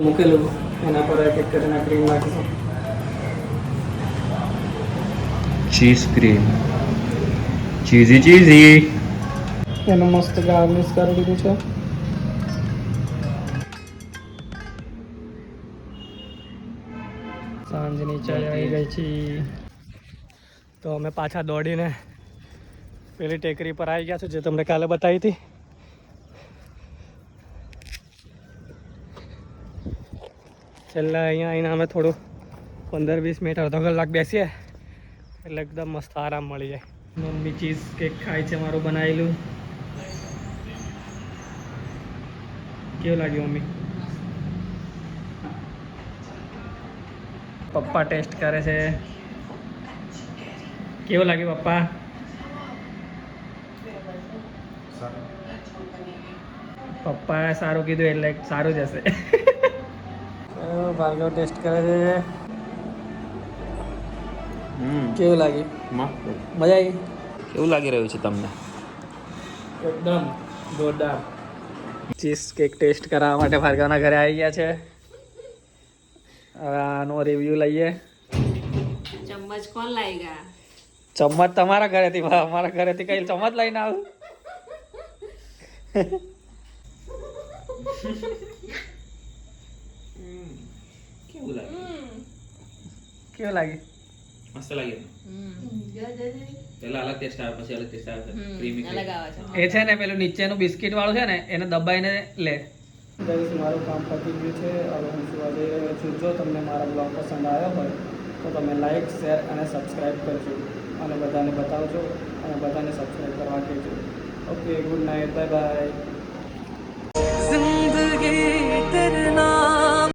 મૂકેલું એના પર એક એક કરીને ક્રીમ નાખીશું. Cheese cream, cheesy. એનું મસ્ત ગાર્નિશ કરી દીધું છે. સાંજની ચાય આવી ગઈ છે. તો અમે પાછા દોડીને પેલી ટેકરી પર આવી ગયા છે જે તમને કાલે બતાવી હતી. છેલ્લા અહીંયા આવીને અમે થોડું 15-20 મિનિટ અડધો કલાક બેસીએ એટલે એકદમ મસ્ત આરામ મળી જાય. મમ્મી ચીઝ કેક ખાય છે મારું બનાવેલું. કેવું લાગ્યું મમ્મી? પપ્પા ટેસ્ટ કરે છે. કેવું લાગ્યું પપ્પા? પપ્પાએ સારું કીધું એટલે સારું જ હશે. ભાર્ગવ ટેસ્ટ કરે છે. કેવું લાગ્યું? મજા આવી? કેવું લાગી રહ્યું છે તમને? એકદમ જોરદાર. ચીઝ કેક ટેસ્ટ કરાવવા માટે ભાર્ગવના ઘરે આવી ગયા છે. હવે આનો રિવ્યુ લઈએ. ચમ્મચ કોણ લાવેગા? ચમ્મચ તમારા ઘરેથી, અમારા ઘરેથી કઈ ચમ્મચ લઈને આવું? કેવું લાગ્યું? કેવું લાગે? મસ્ત લાગ્યું. પહેલા અલગ ટેસ્ટ આવે પછી અલગ ટેસ્ટ આવે છે. ક્રીમી અલગ આવે છે. એ છે ને પેલું નીચેનું બિસ્કિટ વાળું છે ને એને દબાઈને લે. મારું કામ પતી ગયું છે. હવે હું સુવા જઈ રહ્યો છું. જો તમને મારા બ્લોગ પસંદ આવ્યો હોય તો તમે લાઈક, શેર અને સબસ્ક્રાઈબ કરજો અને બધાને બતાવજો અને બધાને સબસ્ક્રાઈબ કરવા કહેજો. Okay, good night, bye bye.